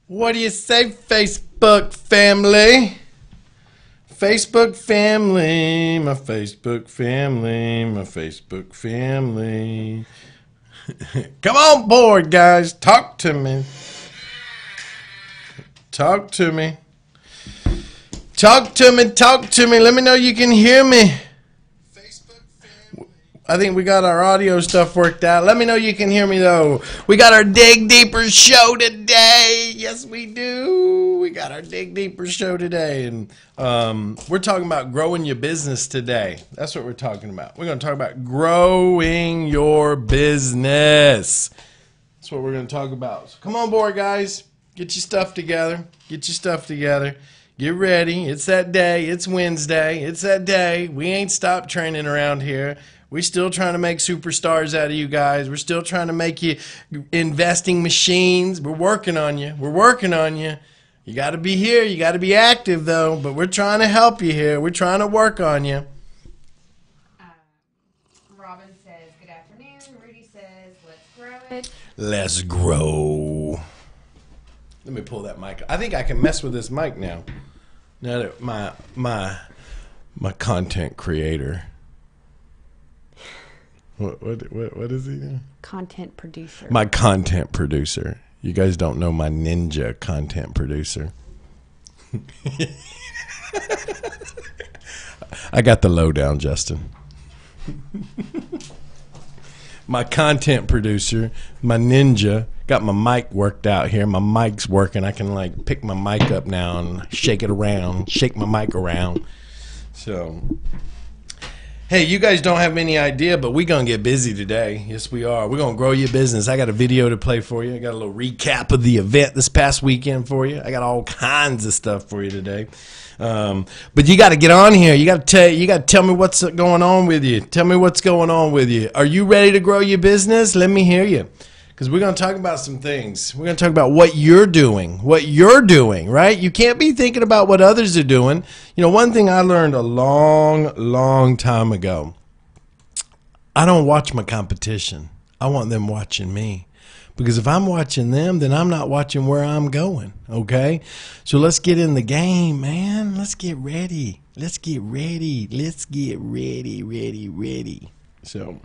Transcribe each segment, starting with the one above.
What do you say, Facebook family? Facebook family, my Facebook family, my Facebook family. Come on board, guys. Talk to me. Talk to me. Talk to me. Talk to me. Let me know you can hear me. I think we got our audio stuff worked out. Let me know you can hear me, though. We got our Dig Deeper show today. Yes, we do. We got our Dig Deeper show today. And we're talking about growing your business today. That's what we're talking about. We're going to talk about growing your business. That's what we're going to talk about. So come on board, guys. Get your stuff together. Get your stuff together. Get ready. It's that day. It's Wednesday. It's that day. We ain't stopped training around here. We're still trying to make superstars out of you guys. We're still trying to make you investing machines. We're working on you. We're working on you. You got to be here. You got to be active, though. But we're trying to help you here. We're trying to work on you. Robin says, good afternoon. Rudy says, let's grow it. Let's grow. Let me pull that mic. I think I can mess with this mic now. Now that my content creator. What is he doing? Content producer. My content producer. You guys don't know my ninja content producer. I got the lowdown, Justin. My content producer, my ninja, got my mic worked out here. My mic's working. I can like pick my mic up now and shake it around, shake my mic around. So, hey, you guys don't have any idea, but we're going to get busy today. Yes, we are. We're going to grow your business. I got a video to play for you. I got a little recap of the event this past weekend for you. I got all kinds of stuff for you today. But you got to get on here. You got to tell me what's going on with you. Tell me what's going on with you. Are you ready to grow your business? Let me hear you. Because we're going to talk about some things. We're going to talk about what you're doing, right? You can't be thinking about what others are doing. You know, one thing I learned a long, long time ago, I don't watch my competition. I want them watching me. Because if I'm watching them, then I'm not watching where I'm going, okay? So let's get in the game, man. Let's get ready. Let's get ready. Let's get ready. So,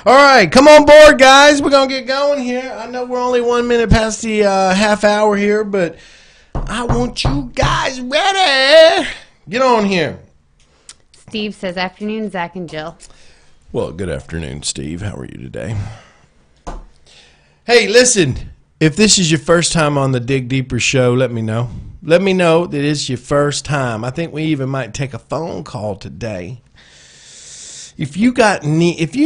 all right, come on board, guys. We're going to get going here. I know we're only 1 minute past the half hour here, but I want you guys ready. Get on here. Steve says, afternoon, Zach and Jill. Well, good afternoon, Steve. How are you today? Hey, listen, if this is your first time on the Dig Deeper show, let me know. Let me know that it's your first time. I think we even might take a phone call today. If you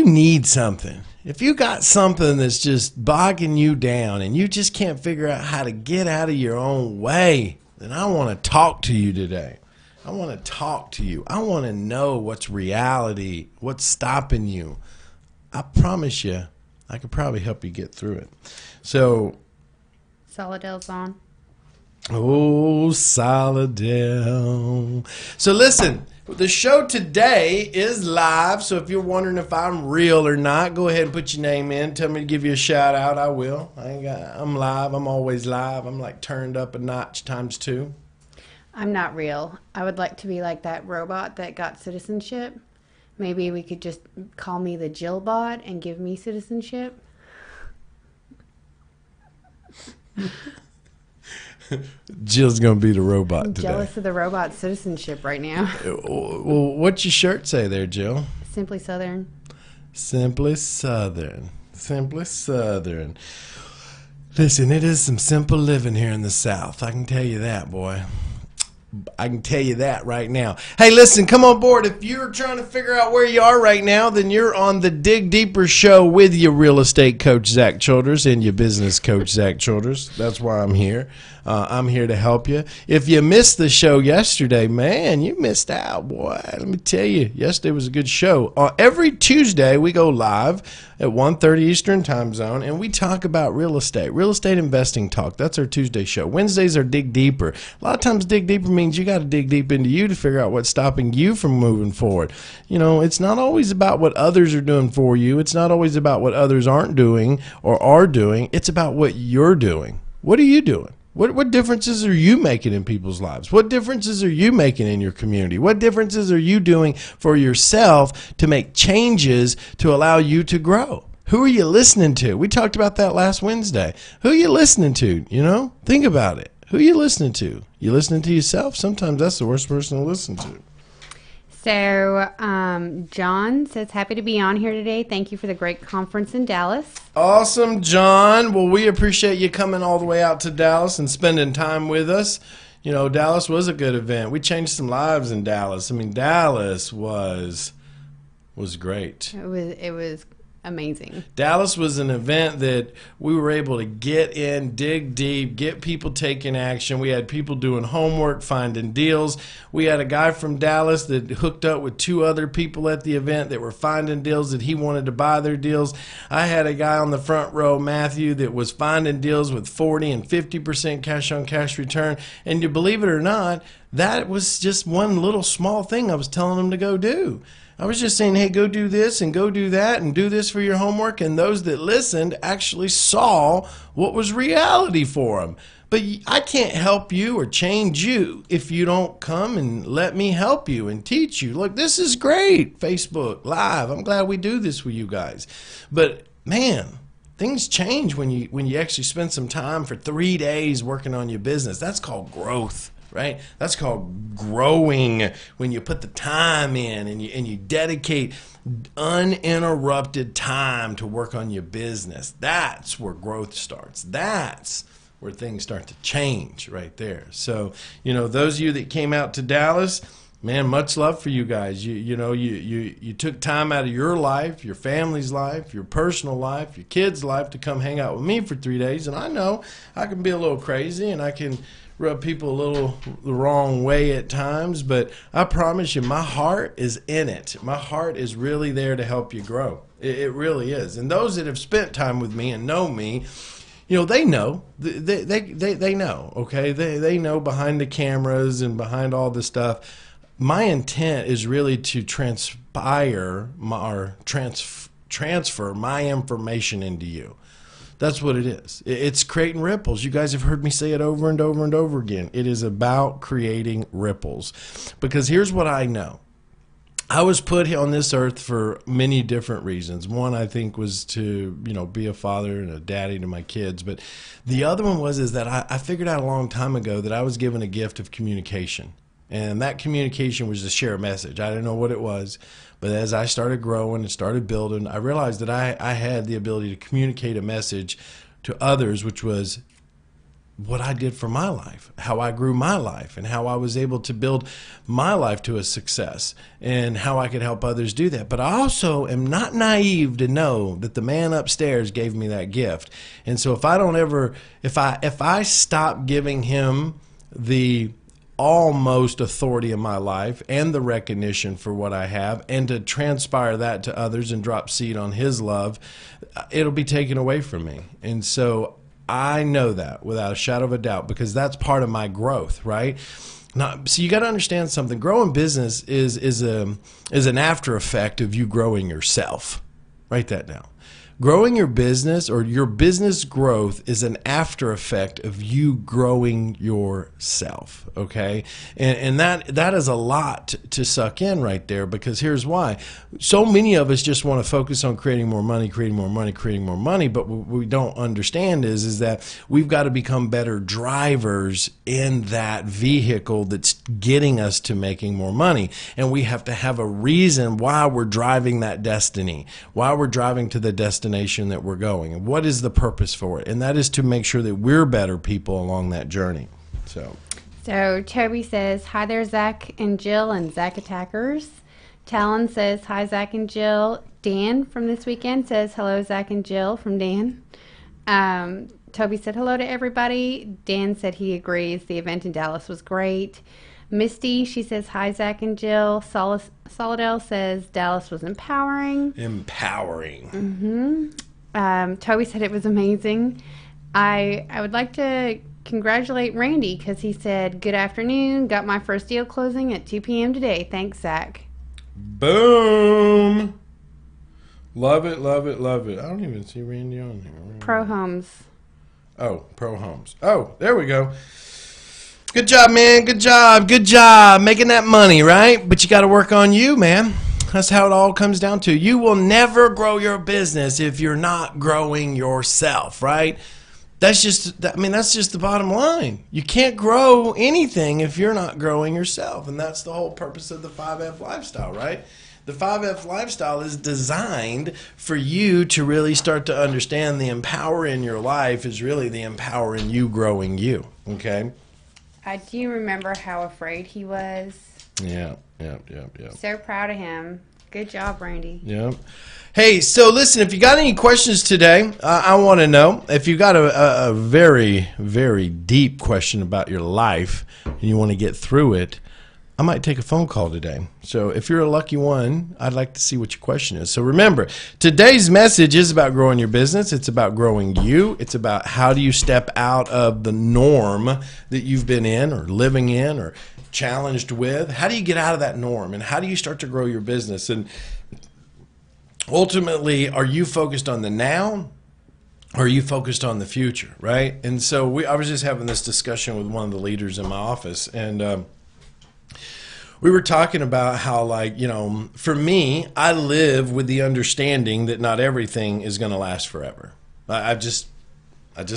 need something, if you got something that's just bogging you down and you just can't figure out how to get out of your own way, then I want to talk to you today. I want to talk to you. I want to know what's reality, what's stopping you. I promise you, I could probably help you get through it. So, Solidell's on. Oh, Solidell. So listen, the show today is live. So if you're wondering if I'm real or not, go ahead and put your name in. Tell me to give you a shout out. I will. I'm live. I'm always live. I'm like turned up a notch times 2. I'm not real. I would like to be like that robot that got citizenship. Maybe we could just call me the Jill bot and give me citizenship. Jill's going to be the robot today. Jealous of the robot citizenship right now. Well, what's your shirt say there, Jill? Simply Southern. Simply Southern. Simply Southern. Listen, it is some simple living here in the South. I can tell you that, boy. I can tell you that right now. Hey, listen, come on board. If you're trying to figure out where you are right now, then you're on the Dig Deeper show with your real estate coach, Zach Childers, and your business coach, Zach Childers. That's why I'm here. I'm here to help you. If you missed the show yesterday, man, you missed out, boy. Let me tell you, yesterday was a good show. Every Tuesday, we go live at 1:30 Eastern Time Zone, and we talk about real estate investing talk. That's our Tuesday show. Wednesdays are Dig Deeper. A lot of times, Dig Deeper means you got to dig deep into you to figure out what's stopping you from moving forward. You know, it's not always about what others are doing for you. It's not always about what others aren't doing or are doing. It's about what you're doing. What are you doing? What differences are you making in people's lives? What differences are you making in your community? What differences are you doing for yourself to make changes to allow you to grow? Who are you listening to? We talked about that last Wednesday. Who are you listening to? You know, think about it. Who are you listening to? You listening to yourself? Sometimes that's the worst person to listen to. So, John says, happy to be on here today. Thank you for the great conference in Dallas. Awesome, John. Well, we appreciate you coming all the way out to Dallas and spending time with us. You know, Dallas was a good event. We changed some lives in Dallas. I mean, Dallas was great. It was amazing. Dallas was an event that we were able to get in, dig deep, get people taking action. We had people doing homework, finding deals. We had a guy from Dallas that hooked up with 2 other people at the event that were finding deals that he wanted to buy their deals. I had a guy on the front row, Matthew, that was finding deals with 40 and 50% cash on cash return. And you believe it or not, that was just one little small thing I was telling him to go do. I was just saying, hey, go do this and go do that and do this for your homework. And those that listened actually saw what was reality for them. But I can't help you or change you if you don't come and let me help you and teach you. Look, this is great, Facebook Live. I'm glad we do this with you guys. But, man, things change when you actually spend some time for 3 days working on your business. That's called growth. Right? That's called growing, when you put the time in and you dedicate uninterrupted time to work on your business. That's where growth starts. That's where things start to change right there. So, you know, those of you that came out to Dallas, man, much love for you guys. You took time out of your life, your family's life, your personal life, your kids' life to come hang out with me for 3 days. And I know I can be a little crazy and I can rub people a little the wrong way at times, but I promise you, my heart is in it. My heart is really there to help you grow. It really is. And those that have spent time with me and know me, you know, they know. They know, okay? They know behind the cameras and behind all this stuff. My intent is really to transfer my information into you. That's what it is. It's creating ripples. You guys have heard me say it over and over and over again. It is about creating ripples. Because here's what I know. I was put on this earth for many different reasons. One, I think, was to, you know, be a father and a daddy to my kids. But the other one is that I figured out a long time ago that I was given a gift of communication. And that communication was to share a message. I didn't know what it was. But as I started growing and started building, I realized that I had the ability to communicate a message to others, which was what I did for my life, how I grew my life, and how I was able to build my life to a success, and how I could help others do that. But I also am not naive to know that the man upstairs gave me that gift. And so if I stop giving him the almost authority in my life and the recognition for what I have, and to transpire that to others and drop seed on his love, it'll be taken away from me. And so I know that without a shadow of a doubt, because that's part of my growth, right? Now, so you got to understand something. Growing business is an after effect of you growing yourself. Write that down. Growing your business, or your business growth, is an after effect of you growing yourself, okay? And that is a lot to suck in right there, because here's why. So many of us just want to focus on creating more money, but what we don't understand is that we've got to become better drivers in that vehicle that's getting us to making more money. And we have to have a reason why we're driving that destiny, why we're driving to the destination that we're going, and what is the purpose for it. And that is to make sure that we're better people along that journey. So Toby says, hi there, Zach and Jill and Zach Attackers. Talon says, hi, Zach and Jill. Dan from this weekend says, hello, Zach and Jill, from Dan. Toby said, hello to everybody. Dan said he agrees. The event in Dallas was great. Misty, she says, hi, Zach and Jill. Solidell says, Dallas was empowering. Empowering. Toby said it was amazing. I would like to congratulate Randy, because he said, good afternoon. Got my first deal closing at 2 p.m. today. Thanks, Zach. Boom. Love it, love it, love it. I don't even see Randy on here. Pro Homes. Oh, Pro Homes. Oh, there we go. Good job, man. Good job. Good job making that money, right? But you got to work on you, man. That's how it all comes down to. You will never grow your business if you're not growing yourself, right? That's just the bottom line. You can't grow anything if you're not growing yourself. And that's the whole purpose of the 5F lifestyle, right? The 5F lifestyle is designed for you to really start to understand the empower in your life is really the empower in you growing you, okay? Do you remember how afraid he was? Yeah. So proud of him. Good job, Randy. Yeah. Hey, so listen, if you got any questions today, I want to know. If you got a very, very deep question about your life and you want to get through it, I might take a phone call today. So if you're a lucky one, I'd like to see what your question is. So remember, today's message is about growing your business. It's about growing you. It's about how do you step out of the norm that you've been in or living in or challenged with. How do you get out of that norm and how do you start to grow your business? And ultimately, are you focused on the now or are you focused on the future, right? And so I was just having this discussion with one of the leaders in my office, and we were talking about how, like, you know, for me, I live with the understanding that not everything is going to last forever. I just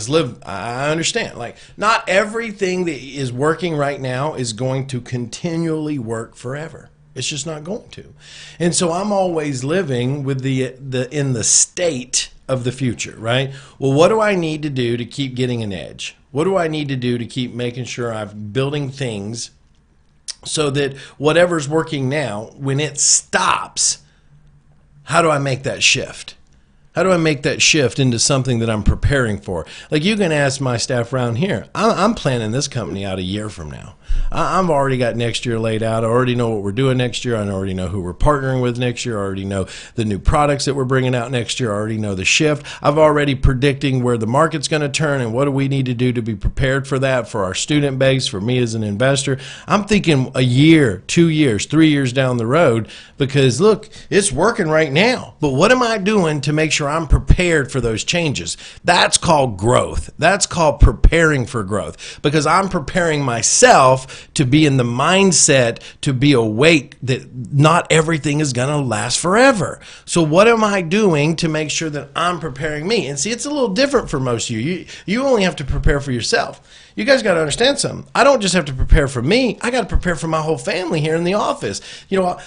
live, I understand, like, not everything that is working right now is going to continually work forever. It's just not going to. And so I'm always living with in the state of the future, right? Well, what do I need to do to keep getting an edge? What do I need to do to keep making sure I'm building things so that whatever's working now, when it stops, how do I make that shift? How do I make that shift into something that I'm preparing for? Like, you can ask my staff around here. I'm planning this company out a year from now. I've already got next year laid out. I already know what we're doing next year. I already know who we're partnering with next year. I already know the new products that we're bringing out next year. I already know the shift. I've already predicting where the market's going to turn and what do we need to do to be prepared for that, for our student base, for me as an investor. I'm thinking a year, 2 years, 3 years down the road, because look, it's working right now. But what am I doing to make sure I'm prepared for those changes? That's called growth. That's called preparing for growth, because I'm preparing myself to be in the mindset to be awake that not everything is going to last forever. So what am I doing to make sure that I'm preparing me? And see, it's a little different for most of you. You only have to prepare for yourself. You guys got to understand something. I don't just have to prepare for me. I got to prepare for my whole family here in the office. You know,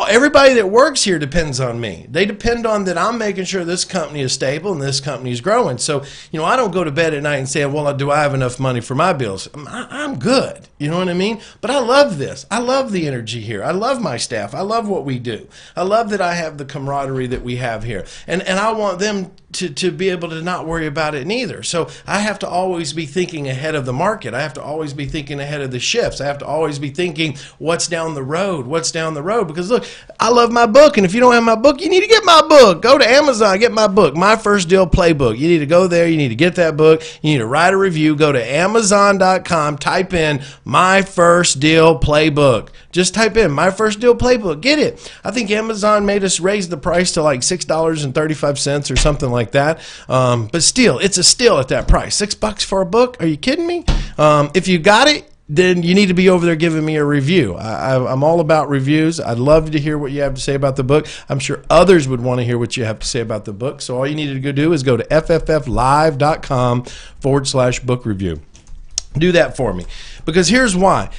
everybody that works here depends on me. They depend on that I'm making sure this company is stable and this company is growing. So, you know, I don't go to bed at night and say, well, do I have enough money for my bills? I'm good. You know what I mean? But I love this. I love the energy here. I love my staff. I love what we do. I love that I have the camaraderie that we have here. And I want them to be able to not worry about it neither. So I have to always be thinking ahead of the market. I have to always be thinking ahead of the shifts. I have to always be thinking what's down the road, because look, I love my book, and if you don't have my book, you need to get my book. Go to Amazon, get my book, My First Deal Playbook. You need to go there, you need to get that book, you need to write a review, go to Amazon.com, type in My First Deal Playbook. Just type in My First Deal Playbook, get it. I think Amazon made us raise the price to like $6.35 or something like that. But still, it's a steal at that price. $6 for a book? Are you kidding me? If you got it, then you need to be over there giving me a review. I'm all about reviews. I'd love to hear what you have to say about the book. I'm sure others would want to hear what you have to say about the book. So all you need to go do is go to ffflive.com/book review. Do that for me. Because here's why.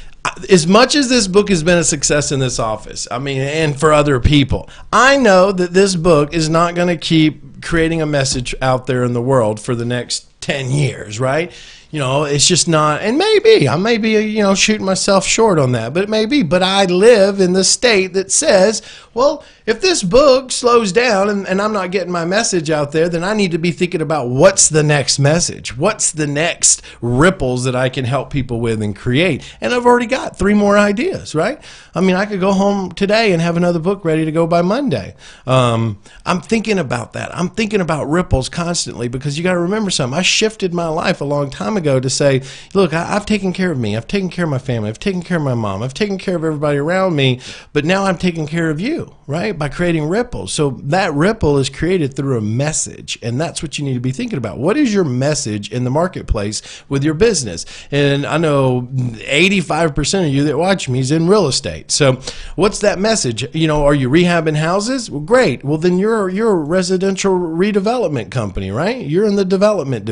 As much as this book has been a success in this office, I mean, and for other people, I know that this book is not going to keep creating a message out there in the world for the next 10 years, right? You know, it's just not, and I may be, you know, shooting myself short on that, but it may be. But I live in the state that says, well, if this book slows down and I'm not getting my message out there, then I need to be thinking about what's the next message? What's the next ripples that I can help people with and create? And I've already got 3 more ideas, right? I mean, I could go home today and have another book ready to go by Monday. I'm thinking about that. I'm thinking about ripples constantly, because you got to remember something. I shifted my life a long time ago to say, look, I've taken care of me. I've taken care of my family. I've taken care of my mom. I've taken care of everybody around me. But now I'm taking care of you, right? By creating ripples. So that ripple is created through a message. And that's what you need to be thinking about. What is your message in the marketplace with your business? And I know 85% of you that watch me is in real estate. So what's that message? You know, are you rehabbing houses? Well, great. Well, then you're a residential redevelopment company, right? You're in the development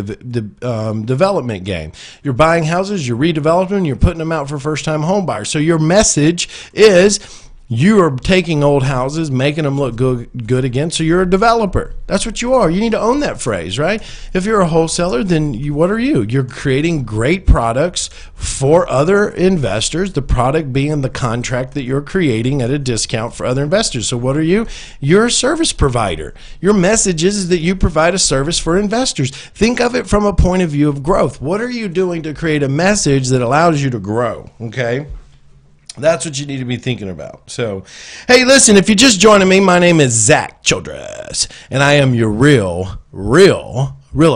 game. You're buying houses, you're redeveloping them, you're putting them out for first-time home buyers. So your message is you are taking old houses, making them look good again. So you're a developer. That's what you are. You need to own that phrase, right? If you're a wholesaler, then what are you? You're creating great products for other investors, the product being the contract that you're creating at a discount for other investors. So what are you? You're a service provider. Your message is that you provide a service for investors. Think of it from a point of view of growth. What are you doing to create a message that allows you to grow, okay? That's what you need to be thinking about. So, hey, listen, if you're just joining me, my name is Zach Childress, and I am your real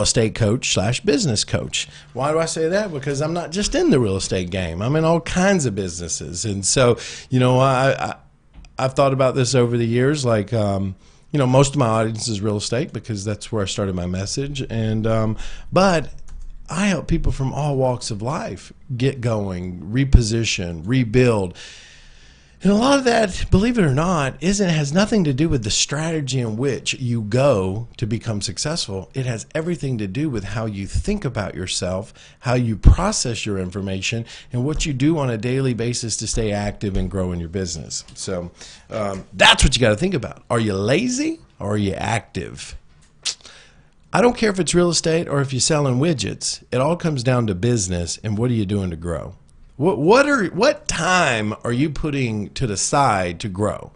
estate coach / business coach. Why do I say that? Because I'm not just in the real estate game. I'm in all kinds of businesses. And so, you know, I've thought about this over the years, like, you know, most of my audience is real estate because that's where I started my message. And, but I help people from all walks of life get going, reposition, rebuild. And a lot of that, believe it or not, has nothing to do with the strategy in which you go to become successful. It has everything to do with how you think about yourself, how you process your information, and what you do on a daily basis to stay active and grow in your business. So that's what you got to think about. Are you lazy or are you active? I don't care if it's real estate or if you're selling widgets. It all comes down to business and what are you doing to grow? What time are you putting to the side to grow?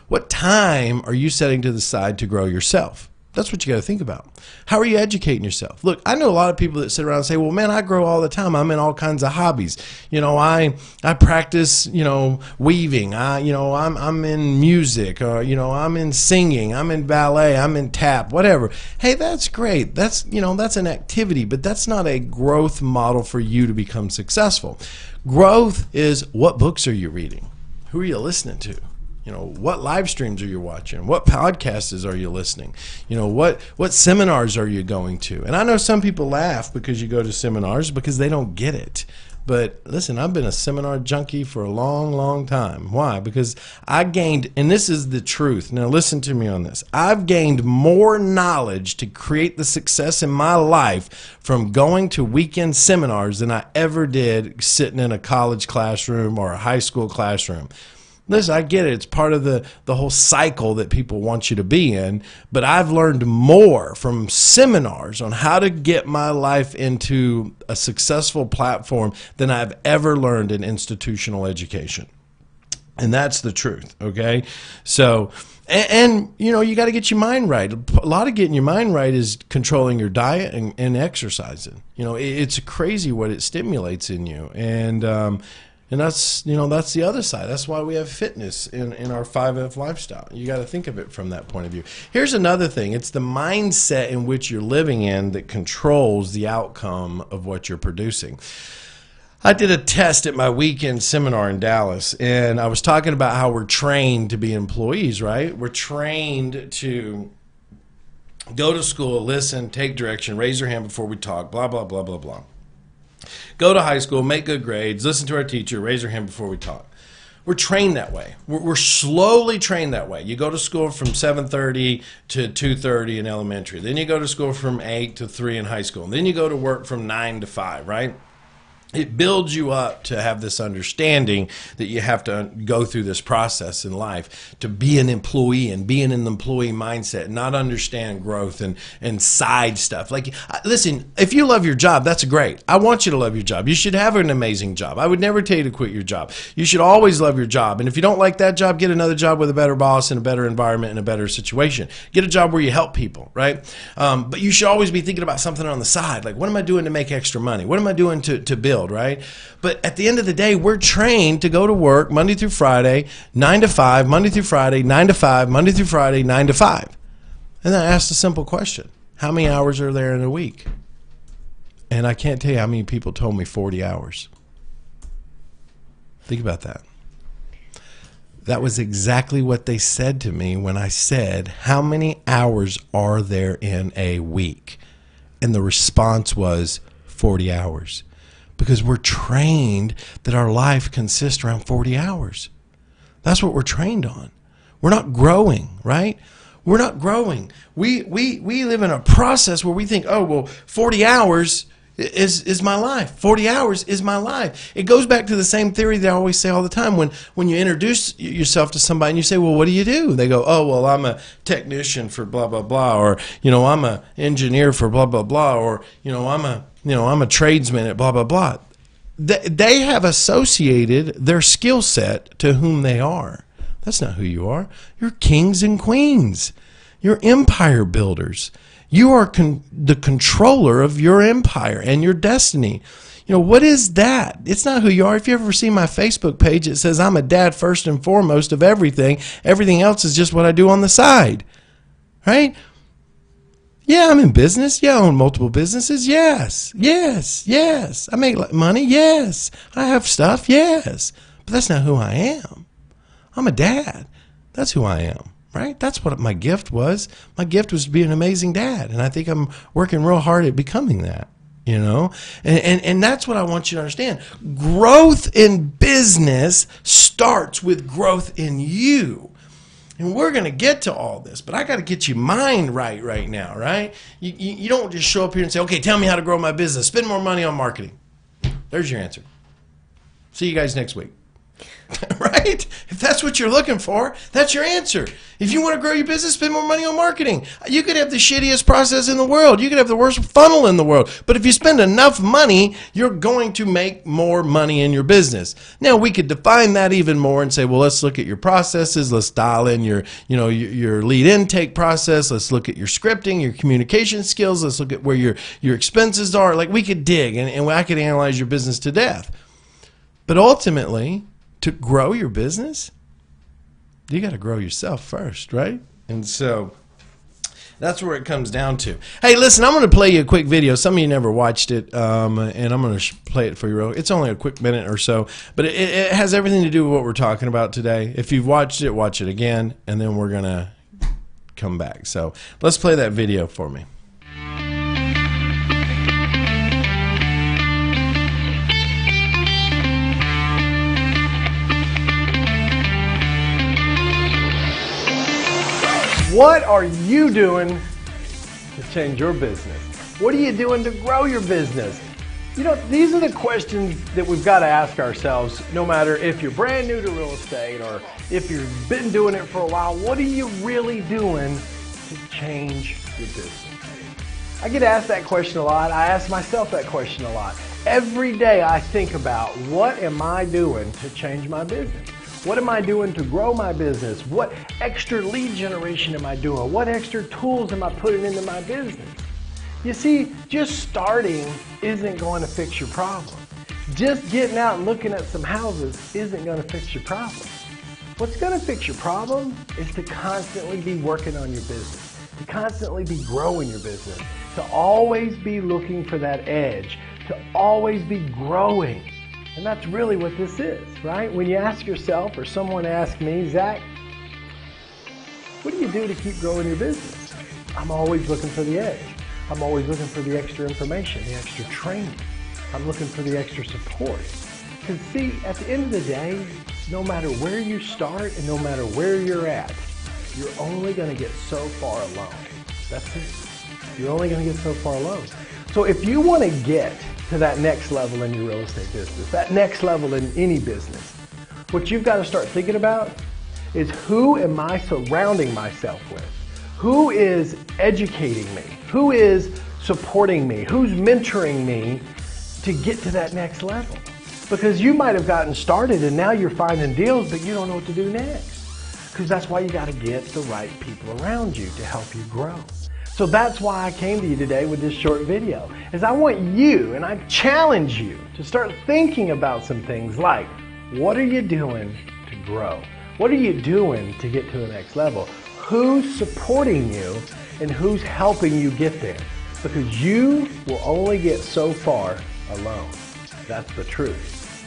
What time are you setting to the side to grow yourself? That's what you got to think about. How are you educating yourself? Look, I know a lot of people that sit around and say, well, man, I grow all the time. I'm in all kinds of hobbies. You know, I practice, you know, weaving. I'm in music, or, you know, I'm in singing. I'm in ballet. I'm in tap, whatever. Hey, that's great. That's an activity, but that's not a growth model for you to become successful. Growth is what books are you reading? Who are you listening to? You know, what live streams are you watching? What podcasts are you listening? You know, what seminars are you going to? And I know some people laugh because you go to seminars because they don't get it. But listen, I've been a seminar junkie for a long, long time. Why? Because I gained, and this is the truth. Now listen to me on this. I've gained more knowledge to create the success in my life from going to weekend seminars than I ever did sitting in a college classroom or a high school classroom. Listen, I get it. It's part of the whole cycle that people want you to be in. But I've learned more from seminars on how to get my life into a successful platform than I've ever learned in institutional education. And that's the truth, okay? So, and you know, you got to get your mind right. A lot of getting your mind right is controlling your diet and exercising. You know, it's crazy what it stimulates in you. And that's, you know, that's the other side. That's why we have fitness in our 5F lifestyle. You got to think of it from that point of view. Here's another thing. It's the mindset in which you're living in that controls the outcome of what you're producing. I did a test at my weekend seminar in Dallas, and I was talking about how we're trained to be employees, right? We're trained to go to school, listen, take direction, raise your hand before we talk, blah, blah, blah, blah, blah. Go to high school, make good grades, listen to our teacher, raise your hand before we talk. We're trained that way. We're slowly trained that way. You go to school from 7:30 to 2:30 in elementary. Then you go to school from 8 to 3 in high school. And then you go to work from 9 to 5, right? It builds you up to have this understanding that you have to go through this process in life to be an employee and be in an employee mindset, not understand growth and side stuff. Like, listen, if you love your job, that's great. I want you to love your job. You should have an amazing job. I would never tell you to quit your job. You should always love your job. And if you don't like that job, get another job with a better boss and a better environment and a better situation. Get a job where you help people, right? But you should always be thinking about something on the side. Like, what am I doing to make extra money? What am I doing to build? Right? But at the end of the day, we're trained to go to work Monday through Friday, 9 to 5, Monday through Friday, 9 to 5, Monday through Friday, 9 to 5. And then I asked a simple question. How many hours are there in a week? And I can't tell you how many people told me 40 hours. Think about that. That was exactly what they said to me when I said, how many hours are there in a week? And the response was 40 hours. Because we're trained that our life consists around 40 hours. That's what we're trained on. We're not growing, right? We're not growing. We live in a process where we think, oh, well, 40 hours is my life. 40 hours is my life. It goes back to the same theory that I always say all the time. When you introduce yourself to somebody and you say, well, what do you do? They go, oh, well, I'm a technician for blah, blah, blah. Or, I'm an engineer for blah, blah, blah. Or, I'm a tradesman at blah, blah, blah. They have associated their skill set to whom they are. That's not who you are. You're kings and queens. You're empire builders. You are the controller of your empire and your destiny. What is that? It's not who you are. If you ever see my Facebook page, it says I'm a dad first and foremost of everything. Everything else is just what I do on the side. Right? Yeah, I'm in business. Yeah, I own multiple businesses. Yes. I make money. Yes. I have stuff. Yes. But that's not who I am. I'm a dad. That's who I am. Right? That's what my gift was. My gift was to be an amazing dad. And I think I'm working real hard at becoming that, And that's what I want you to understand. Growth in business starts with growth in you. And we're going to get to all this, but I got to get your mind right now, right? You don't just show up here and say, okay, tell me how to grow my business. Spend more money on marketing. There's your answer. See you guys next week. Right? If that's what you're looking for, that's your answer. If you want to grow your business, spend more money on marketing. You could have the shittiest process in the world. You could have the worst funnel in the world. But if you spend enough money, you're going to make more money in your business. Now, we could define that even more and say, well, let's look at your processes. Let's dial in your lead intake process. Let's look at your scripting, your communication skills. Let's look at where your expenses are. Like, we could dig and I could analyze your business to death. But ultimately, to grow your business, you got to grow yourself first, right? And so that's where it comes down to. Hey, listen, I'm going to play you a quick video. Some of you never watched it, and I'm going to play it for you. It's only a quick minute or so, but it has everything to do with what we're talking about today. If you've watched it, watch it again, and then we're going to come back. So let's play that video for me. What are you doing to change your business? What are you doing to grow your business? These are the questions that we've got to ask ourselves, no matter if you're brand new to real estate or if you've been doing it for a while. What are you really doing to change your business? I get asked that question a lot. I ask myself that question a lot. Every day I think about, what am I doing to change my business? What am I doing to grow my business? What extra lead generation am I doing? What extra tools am I putting into my business? You see, just starting isn't going to fix your problem. Just getting out and looking at some houses isn't going to fix your problem. What's going to fix your problem is to constantly be working on your business, to constantly be growing your business, to always be looking for that edge, to always be growing. And that's really what this is, right? When you ask yourself, or someone asks me, Zach, what do you do to keep growing your business? I'm always looking for the edge. I'm always looking for the extra information, the extra training. I'm looking for the extra support. Because see, at the end of the day, no matter where you start and no matter where you're at, you're only going to get so far alone. That's it. You're only going to get so far alone. So if you want to get to that next level in your real estate business, that next level in any business, what you've got to start thinking about is, who am I surrounding myself with? Who is educating me? Who is supporting me? Who's mentoring me to get to that next level? Because you might have gotten started and now you're finding deals, but you don't know what to do next. Because that's why you got to get the right people around you to help you grow. So that's why I came to you today with this short video, is I want you, and I challenge you to start thinking about some things like, what are you doing to grow? What are you doing to get to the next level? Who's supporting you and who's helping you get there? because you will only get so far alone. That's the truth.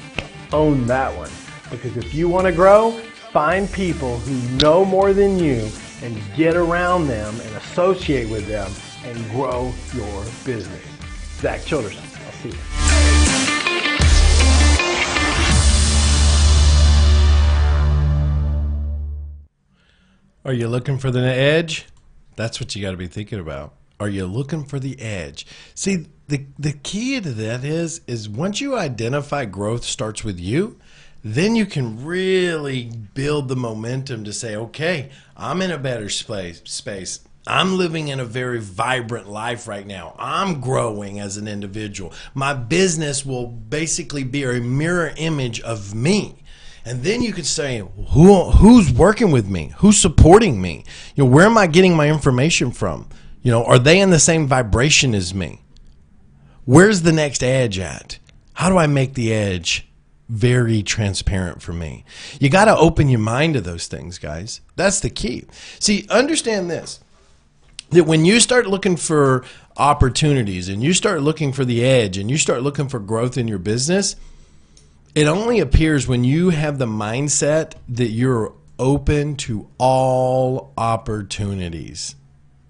Own that one. Because if you want to grow, find people who know more than you and get around them and associate with them and grow your business. Zach Childerson. I'll see you. Are you looking for the edge? That's what you got to be thinking about. Are you looking for the edge? See, the key to that is once you identify growth starts with you, then you can really build the momentum to say, okay, I'm in a better space. I'm living in a very vibrant life right now. I'm growing as an individual. My business will basically be a mirror image of me. And then you could say, who's working with me? Who's supporting me? You know, where am I getting my information from? You know, are they in the same vibration as me? Where's the next edge at? How do I make the edge very transparent for me? You got to open your mind to those things, guys. That's the key. See, understand this, that when you start looking for opportunities and you start looking for the edge and you start looking for growth in your business, it only appears when you have the mindset that you're open to all opportunities.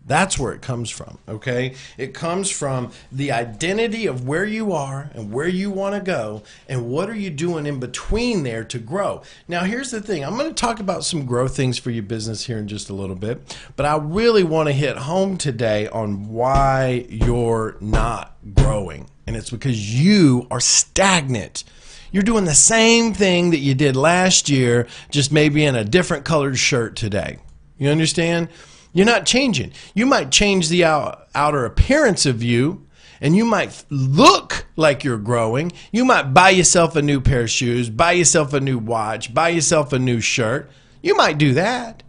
That's where it comes from, okay? It comes from the identity of where you are and where you want to go and what are you doing in between there to grow. Now, here's the thing. I'm going to talk about some growth things for your business here in just a little bit, but I really want to hit home today on why you're not growing, and it's because you are stagnant. You're doing the same thing that you did last year, just maybe in a different colored shirt today. You understand? You're not changing. You might change the outer appearance of you, and you might look like you're growing. You might buy yourself a new pair of shoes, buy yourself a new watch, buy yourself a new shirt. You might do that,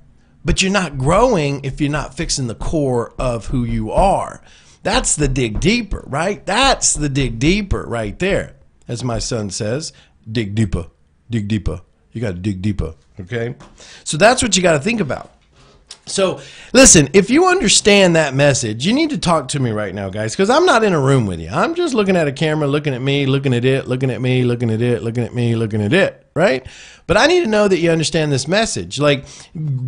but you're not growing if you're not fixing the core of who you are. That's the dig deeper, right? That's the dig deeper right there. As my son says, dig deeper, dig deeper. You got to dig deeper, okay? So that's what you got to think about. So listen, if you understand that message, you need to talk to me right now, guys, because I'm not in a room with you. I'm just looking at a camera, looking at me, looking at it, looking at me, looking at it, looking at me, looking at it, right? But I need to know that you understand this message. Like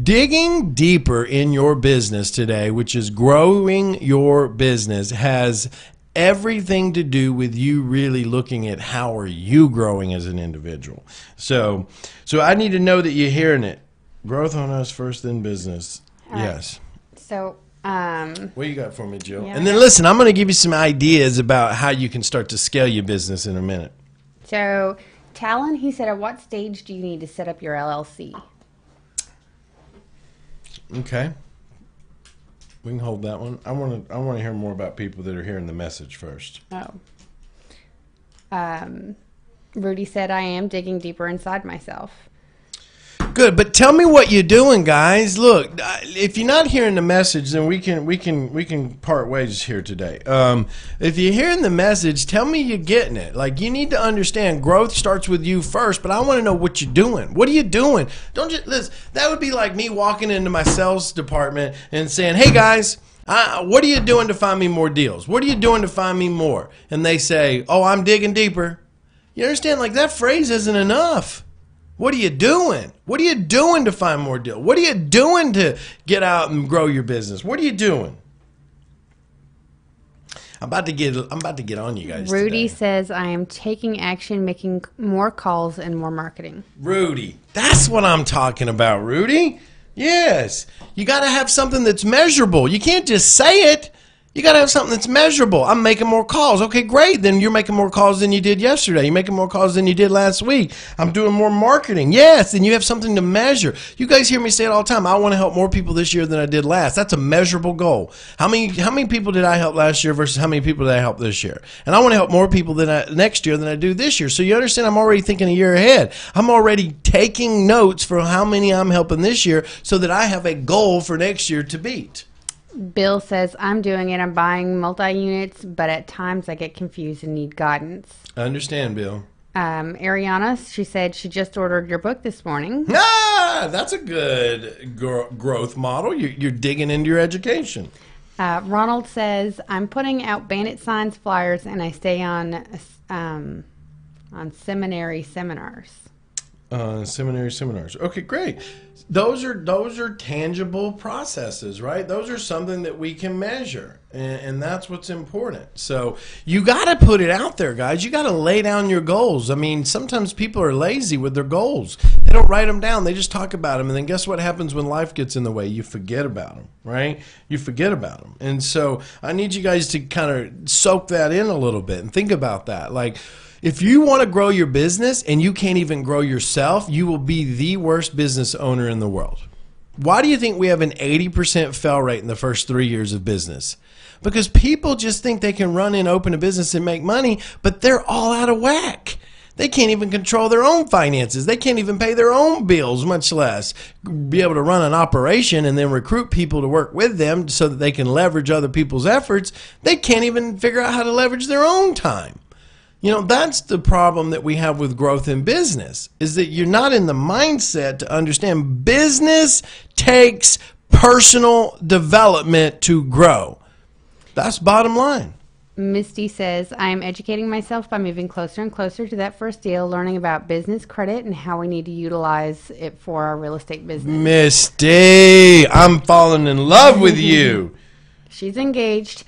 digging deeper in your business today, which is growing your business, has everything to do with you really looking at how are you growing as an individual. So I need to know that you're hearing it. Growth on us first, then business. Yes. So, what you got for me, Jill? Yeah. And then listen, I'm going to give you some ideas about how you can start to scale your business in a minute. So Talon, he said, at what stage do you need to set up your LLC? Okay. We can hold that one. I want to hear more about people that are hearing the message first. Rudy said, I am digging deeper inside myself. Good, but tell me what you're doing, guys. Look, if you're not hearing the message, then we can part ways here today. If you're hearing the message, tell me you're getting it. Like, you need to understand growth starts with you first, but I want to know what you're doing. What are you doing? Don't just listen. That would be like me walking into my sales department and saying, "Hey guys, what are you doing to find me more deals? What are you doing to find me more?" And they say, "Oh, I'm digging deeper." You understand? Like, that phrase isn't enough. What are you doing? What are you doing to find more deals? What are you doing to get out and grow your business? What are you doing? I'm about to get on you guys. Rudy today. says, I am taking action, making more calls and more marketing. Rudy, that's what I'm talking about, Rudy. Yes. You got to have something that's measurable. You can't just say it. You got to have something that's measurable. I'm making more calls. Okay, great. Then you're making more calls than you did yesterday. You're making more calls than you did last week. I'm doing more marketing. Yes, then you have something to measure. You guys hear me say it all the time. I want to help more people this year than I did last. That's a measurable goal. How many people did I help last year versus how many people did I help this year? And I want to help more people next year than I do this year. So you understand, I'm already thinking a year ahead. I'm already taking notes for how many I'm helping this year so that I have a goal for next year to beat. Bill says, I'm doing it. I'm buying multi-units, but at times I get confused and need guidance. I understand, Bill. Ariana, she said she just ordered your book this morning. Ah, that's a good growth model. You're digging into your education. Ronald says, I'm putting out bandit signs, flyers, and I stay on seminary seminars. Seminary seminars. Okay, great. Those are tangible processes, right? Those are something that we can measure, and that's what's important. So you got to put it out there, guys. You got to lay down your goals. I mean, sometimes people are lazy with their goals. They don't write them down. They just talk about them, and then guess what happens when life gets in the way? You forget about them, right? You forget about them. And so I need you guys to kind of soak that in a little bit and think about that. Like, if you want to grow your business and you can't even grow yourself, you will be the worst business owner in the world. Why do you think we have an 80% fail rate in the first 3 years of business? Because people just think they can run in, open a business and make money, but they're all out of whack. They can't even control their own finances. They can't even pay their own bills, much less be able to run an operation and then recruit people to work with them so that they can leverage other people's efforts. They can't even figure out how to leverage their own time. You know, that's the problem that we have with growth in business, is that you're not in the mindset to understand business takes personal development to grow. That's bottom line. Misty says, I am educating myself by moving closer and closer to that first deal, learning about business credit and how we need to utilize it for our real estate business. Misty, I'm falling in love with you. She's engaged.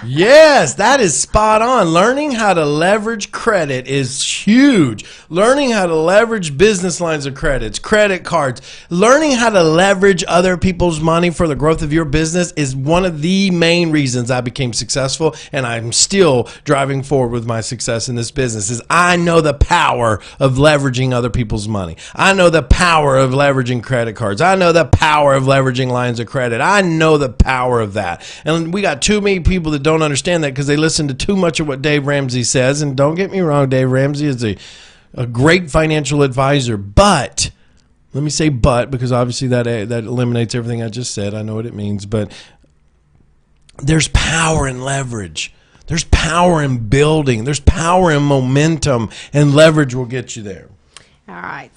Yes, that is spot on. Learning how to leverage credit is huge. Learning how to leverage business lines of credits, credit cards, learning how to leverage other people's money for the growth of your business is one of the main reasons I became successful, and I'm still driving forward with my success in this business. Is I know the power of leveraging other people's money. I know the power of leveraging credit cards. I know the power of leveraging lines of credit. I know the power of that. And we got too many people that don't understand that because they listen to too much of what Dave Ramsey says. And don't get me wrong, Dave Ramsey is a great financial advisor. But, let me say but, because obviously that eliminates everything I just said. I know what it means. But there's power in leverage. There's power in building. There's power in momentum. And leverage will get you there. All right.